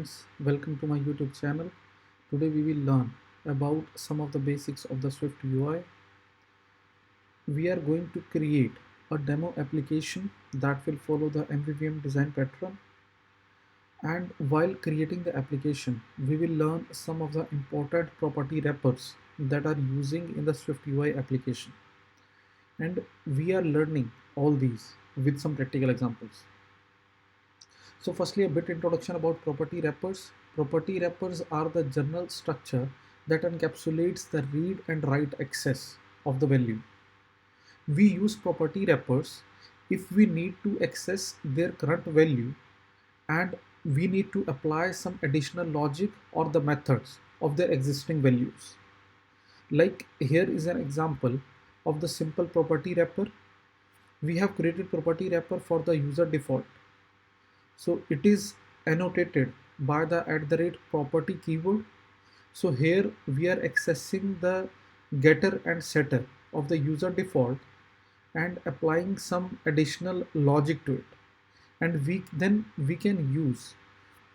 friends, welcome to my YouTube channel. Today we will learn about some of the basics of the Swift UI. We are going to create a demo application that will follow the MVVM design pattern, and while creating the application we will learn some of the important property wrappers that are using in the Swift UI application, and we are learning all these with some practical examples. So firstly, a bit introduction about property wrappers. Property wrappers are the general structure that encapsulates the read and write access of the value. We use property wrappers if we need to access their current value and we need to apply some additional logic or the methods of their existing values. Like here is an example of the simple property wrapper. We have created property wrapper for the user default. So it is annotated by the @property keyword. So here we are accessing the getter and setter of the user default and applying some additional logic to it. And we can use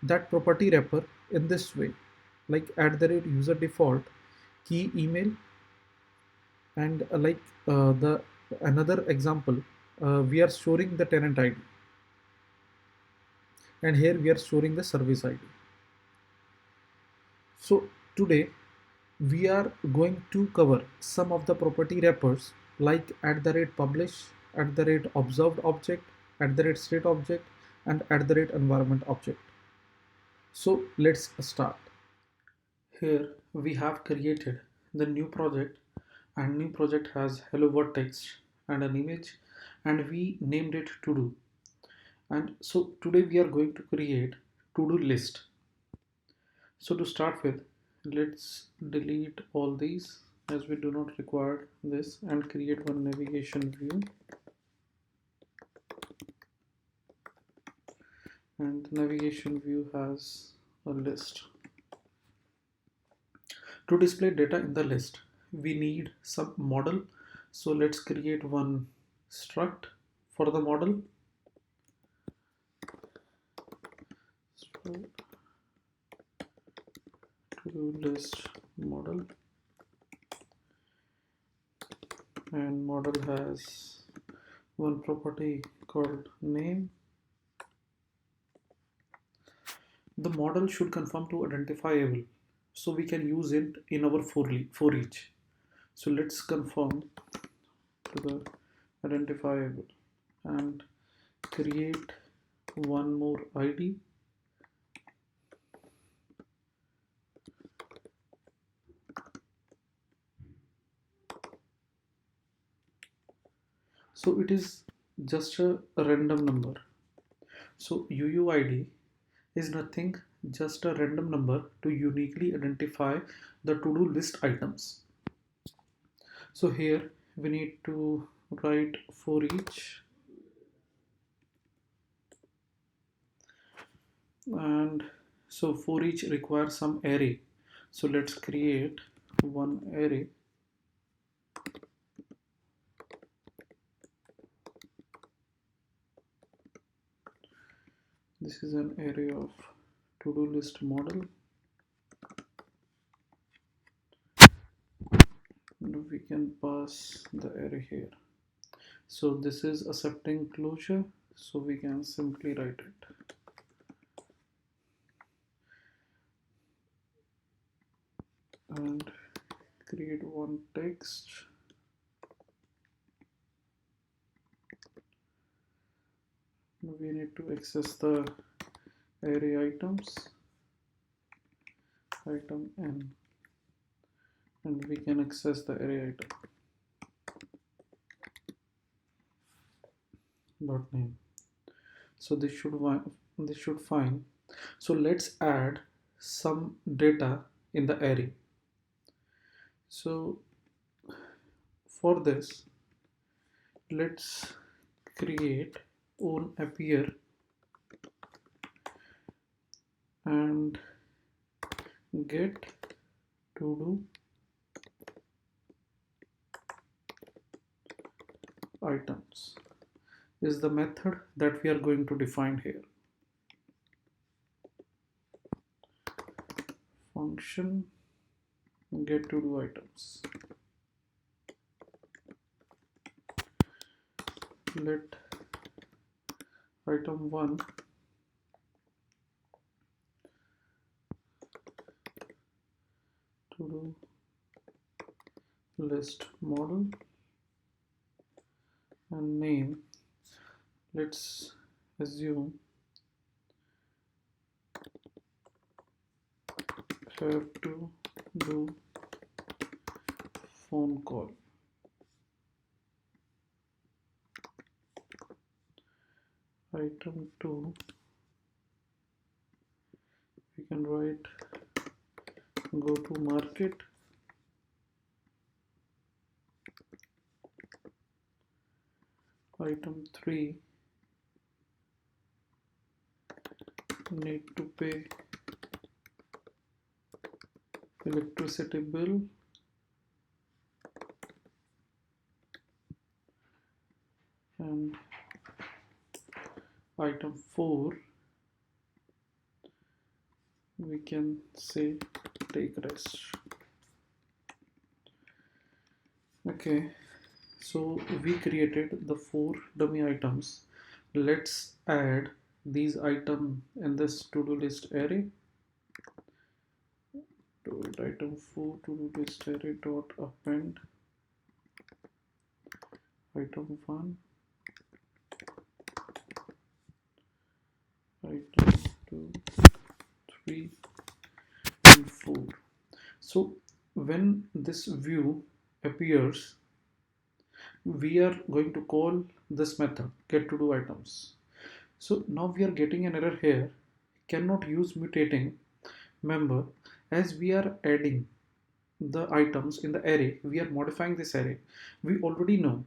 that property wrapper in this way, like @user default key email, and the another example, we are storing the tenant ID, and here we are storing the service ID. So today we are going to cover some of the property wrappers like @publish, @observed object, @state object, and @environment object. So let's start. Here we have created the new project, and new project has hello world text and an image, and we named it ToDo. And so today we are going to create ToDo list. So to start with, let's delete all these as we do not require this and create one navigation view. And the navigation view has a list. To display data in the list, we need some model. So let's create one struct for the model. To list model, and model has one property called name. The model should conform to identifiable, so we can use it in our for each. So let's conform to the identifiable and create one more ID. So it is just a random number. So UUID is nothing, just a random number to uniquely identify the to-do list items. So here we need to write for each, and so for each requires some array. So let's create one array. This is an array of to-do list model, and we can pass the array here. So this is accepting closure, so we can simply write it. And create one text. We need to access the array items, item n, and we can access the array item dot name. So this should find. So let's add some data in the array. So for this, let's create own appear and get to do items is the method that we are going to define here. function get to do items. Let item 1 to do list model and name, let's assume have to do phone call. Item 2 we can write go to market. Item 3 need to pay electricity bill. And item 4 we can say take rest. Okay, so we created the 4 dummy items. Let's add these items in this to-do list array. To item 4 to-do list array dot append item 1, item 2, 3 and 4. So when this view appears, we are going to call this method get to do items. So now we are getting an error here, cannot use mutating member, as we are adding the items in the array, we are modifying this array. We already know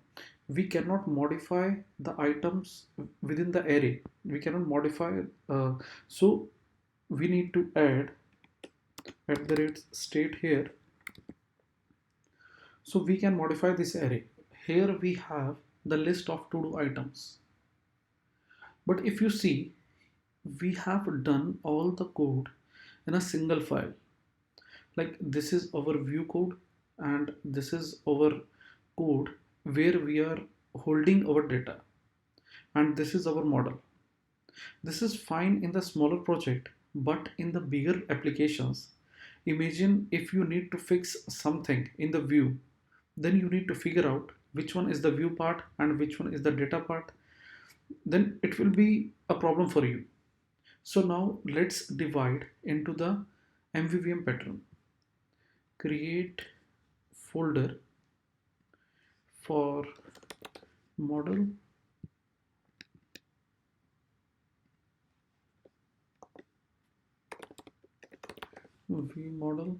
we cannot modify the items within the array, we cannot modify so we need to add at the rate state here, so we can modify this array. Here we have the list of to do items, but if you see, we have done all the code in a single file. Like this is our view code and this is our code where we are holding our data, and this is our model. This is fine in the smaller project, but in the bigger applications, imagine if you need to fix something in the view, then you need to figure out which one is the view part and which one is the data part. Then it will be a problem for you. So now let's divide into the MVVM pattern. Create folder for model, view model,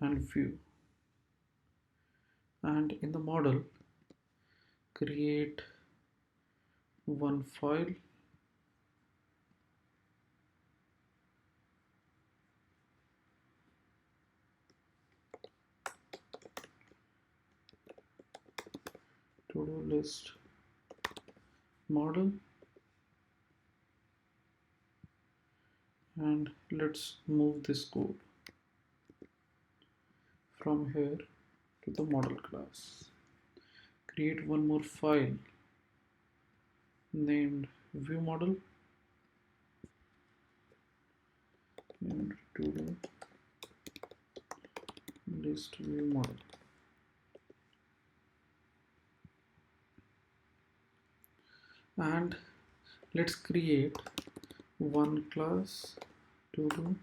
and view, and in the model create one file, to-do list model, and let's move this code from here to the model class. Create one more file named view model and to-do list view model. And let's create one class to-do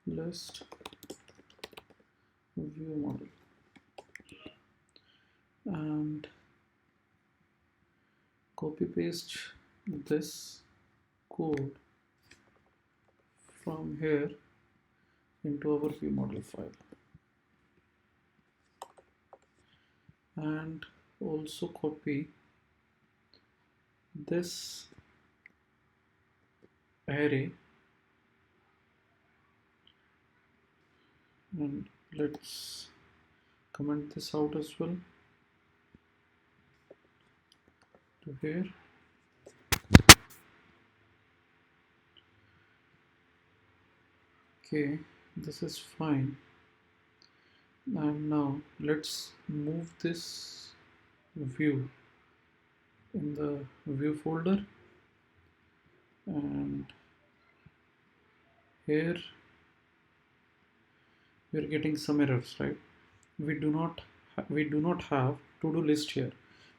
list view model, and copy paste this code from here into our view model file, and also copy this array, and let's comment this out as well. to here. Okay, this is fine. And now let's move this view in the view folder, and here we're getting some errors, right? We do not have to-do list here.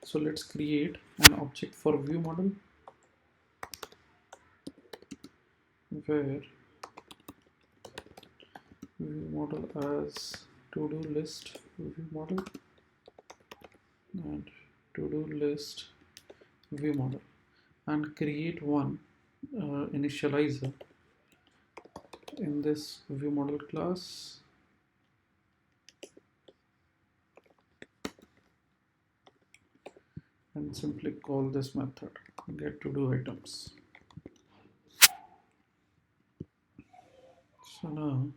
So let's create an object for view model where view model as to-do list view model and to-do list view model, and create one initializer in this view model class, and simply call this method get to do items. So now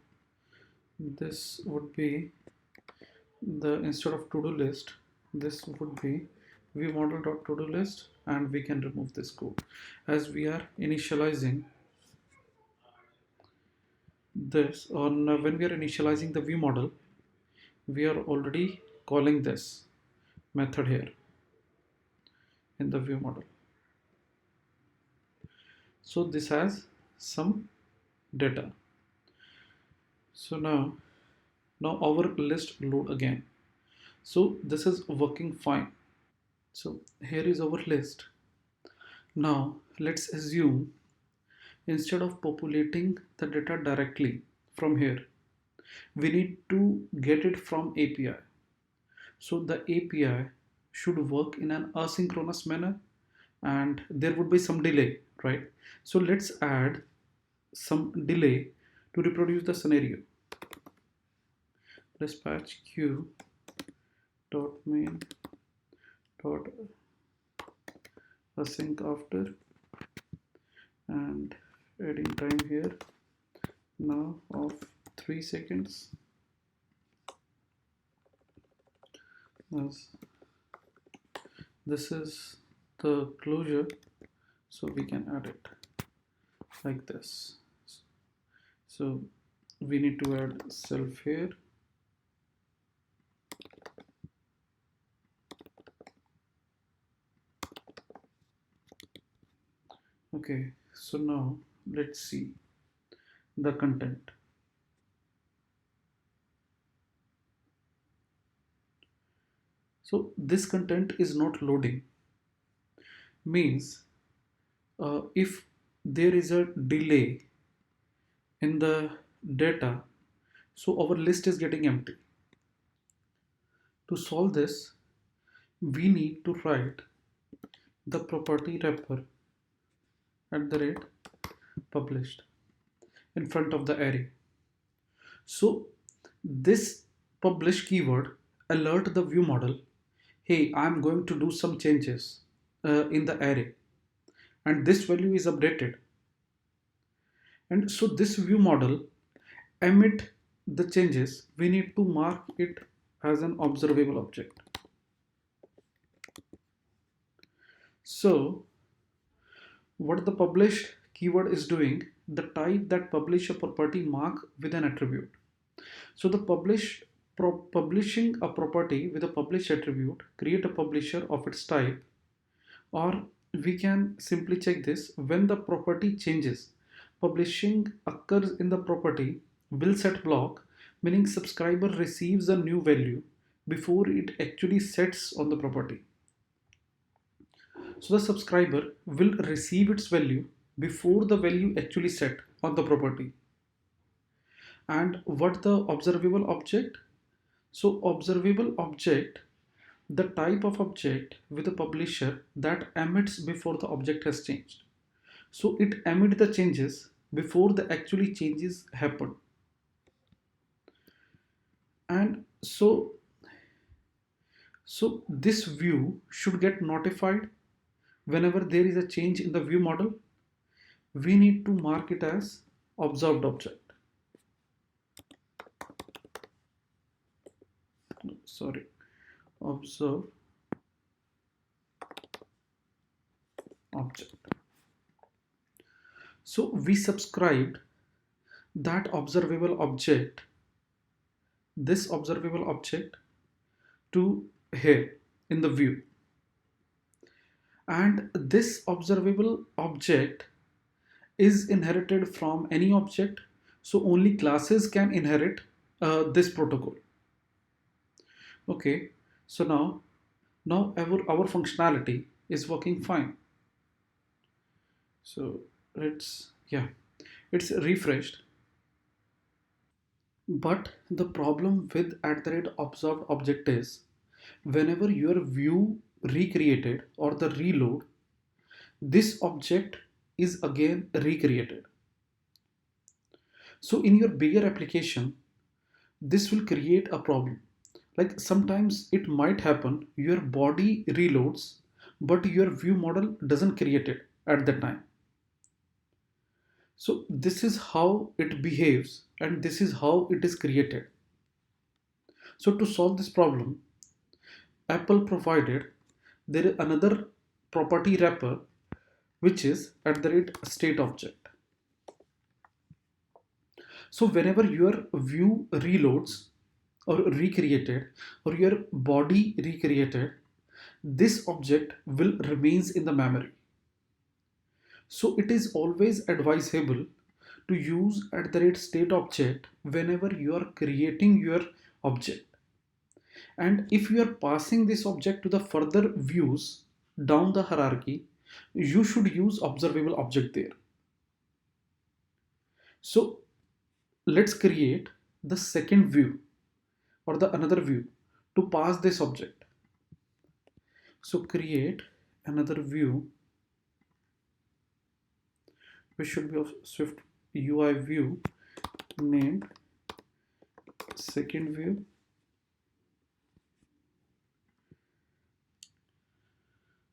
this would be the, instead of to-do list, this would be view model dot to-do list, and we can remove this code as we are initializing this, or when we are initializing the view model, we are already calling this method here in the view model. So this has some data. So now our list load again. So this is working fine. So here is our list. Now let's assume, instead of populating the data directly from here, we need to get it from API. So the API should work in an asynchronous manner, and there would be some delay, right? So let's add some delay to reproduce the scenario. Dispatch queue dot main dot async after, and adding time here now of 3 seconds, as this is the closure, so we can add it like this. So we need to add self here. Okay, so now let's see the content. So this content is not loading, means if there is a delay in the data, so our list is getting empty. To solve this, we need to write the property wrapper at the rate published in front of the array. So this publish keyword alert the view model, hey, I'm going to do some changes in the array, and this value is updated. And so this view model emit the changes, we need to mark it as an observable object. So what the publish keyword is doing, the type that publish a property mark with an attribute. So the publishing a property with a publish attribute create a publisher of its type, or we can simply check this when the property changes. Publishing occurs in the property will set block, meaning subscriber receives a new value before it actually sets on the property. So the subscriber will receive its value before the value actually set on the property. And what the observable object? So observable object, the type of object with a publisher that emits before the object has changed. So it emits the changes before the actually changes happen. And so this view should get notified whenever there is a change in the view model. We need to mark it as observed object. Sorry, observe object. So we subscribed that observable object, this observable object, to here in the view, and this observable object is inherited from any object, so only classes can inherit this protocol. Okay, so now our functionality is working fine. So it's refreshed. But the problem with observed object is whenever your view recreated or the reload, this object is again recreated. So in your bigger application, this will create a problem. Like sometimes it might happen your body reloads, but your view model doesn't create it at that time. So this is how it behaves and this is how it is created. So to solve this problem, Apple provided there is another property wrapper which is at the rate state object. So whenever your view reloads or recreated or your body recreated, this object will remains in the memory. So it is always advisable to use at the rate state object whenever you are creating your object. And if you are passing this object to the further views down the hierarchy, you should use observable object there. So let's create the second view or the another view to pass this object. So create another view which should be of SwiftUI view named second view.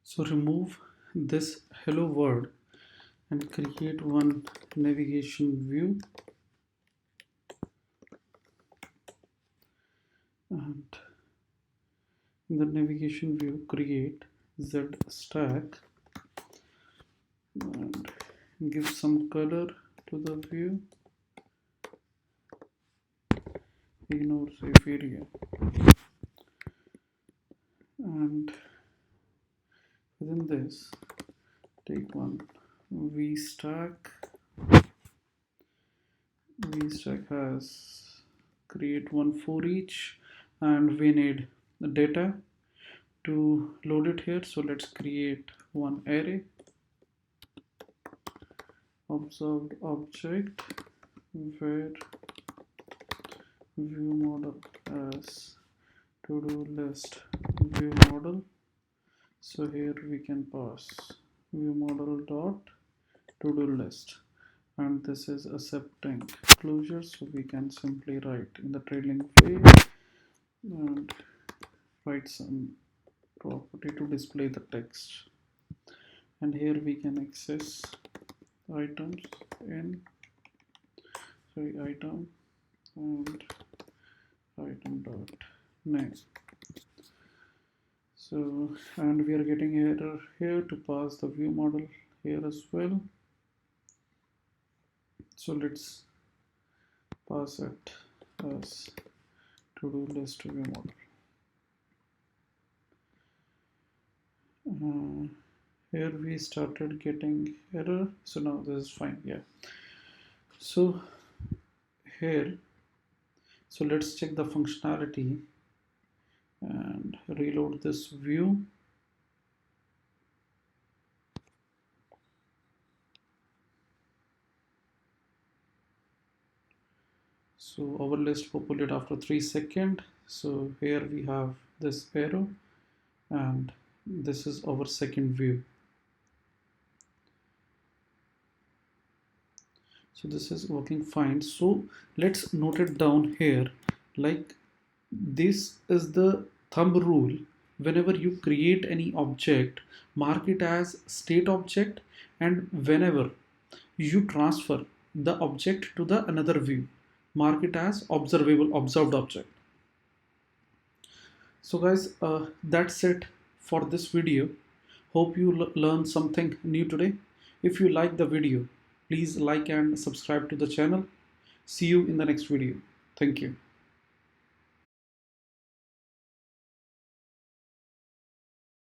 So remove this hello world and create one navigation view, and in the navigation view create Z stack and give some color to the view, ignore safe area, and within this take one VStack has create one for each, and we need the data to load it here. So let's create one array observed object where view model as ToDo List view model. So here we can pass view model dot ToDo List, and this is accepting closure, so we can simply write in the trailing way and write some property to display the text. And here we can access items in item and item dot name. So, and we are getting error here to pass the view model here as well. So let's pass it as ToDo List view model. Here we started getting error, so now this is fine. Yeah, so here, so let's check the functionality and reload this view. So our list populated after 3 seconds. So here we have this arrow and this is our second view. So this is working fine. So let's note it down here, like this is the thumb rule. Whenever you create any object, mark it as state object, and whenever you transfer the object to the another view, mark it as observed object. So guys, that's it for this video. Hope you learned something new today. If you like the video, please like and subscribe to the channel. See you in the next video. Thank you.